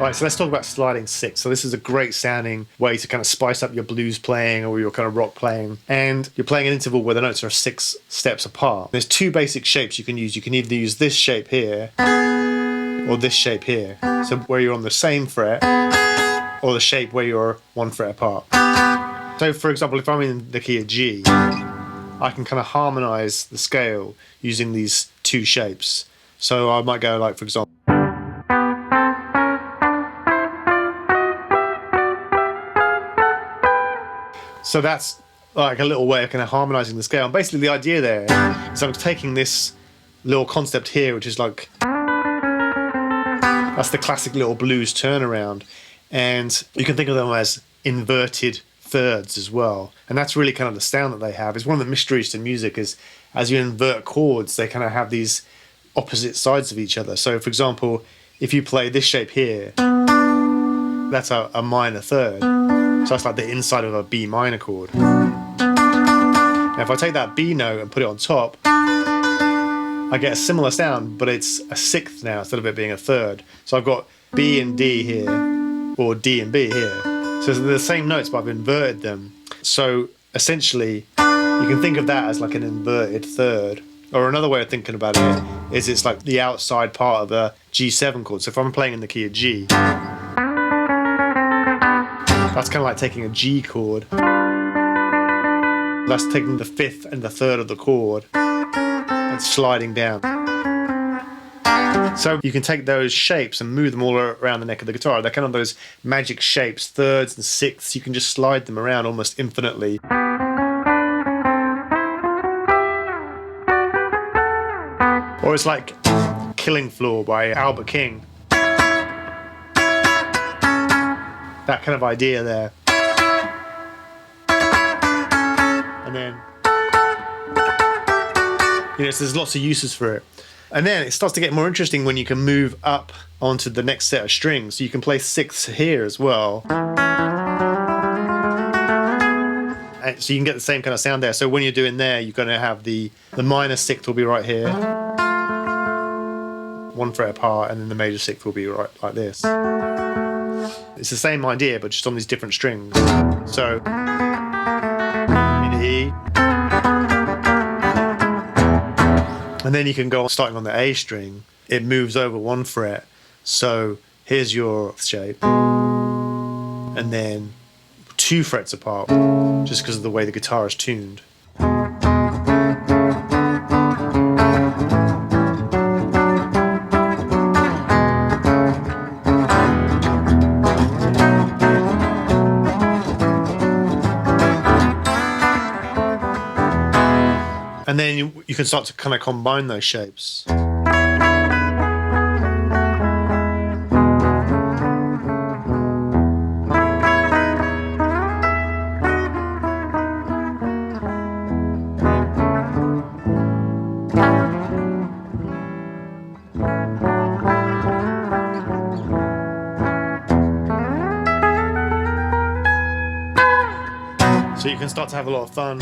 Right, so let's talk about sliding six. So this is a great sounding way to kind of spice up your blues playing or your kind of rock playing. And you're playing an interval where the notes are 6 steps apart. There's 2 basic shapes you can use. You can either use this shape here or this shape here. So where you're on the same fret, or the shape where you're 1 fret apart. So for example, if I'm in the key of G, I can kind of harmonize the scale using these 2 shapes. So I might go like, for example, so that's like a little way of kind of harmonizing the scale. And basically the idea there is I'm taking this little concept here, which is like, that's the classic little blues turnaround. And you can think of them as inverted thirds as well. And that's really kind of the sound that they have. It's one of the mysteries to music is as you invert chords, they kind of have these opposite sides of each other. So for example, if you play this shape here, that's a minor third. So that's like the inside of a B minor chord. Now if I take that B note and put it on top, I get a similar sound, but it's a 6th now instead of it being a third. So I've got B and D here, or D and B here. So they're the same notes, but I've inverted them. So essentially, you can think of that as like an inverted third. Or another way of thinking about it is it's like the outside part of a G7 chord. So if I'm playing in the key of G, that's kind of like taking a G chord. That's taking the 5th and the 3rd of the chord and sliding down. So you can take those shapes and move them all around the neck of the guitar. They're kind of those magic shapes, thirds and 6ths. You can just slide them around almost infinitely. Or it's like Killing Floor by Albert King. That kind of idea there. And then, so there's lots of uses for it. And then it starts to get more interesting when you can move up onto the next set of strings. So you can play 6ths here as well. And so you can get the same kind of sound there. So when you're doing there, you're going to have the minor 6th will be right here, 1 fret apart, and then the major 6th will be right like this. It's the same idea, but just on these different strings. So in E, and then you can go starting on the A string. It moves over 1 fret. So here's your shape, and then 2 frets apart, just because of the way the guitar is tuned. And then you can start to kind of combine those shapes. So you can start to have a lot of fun.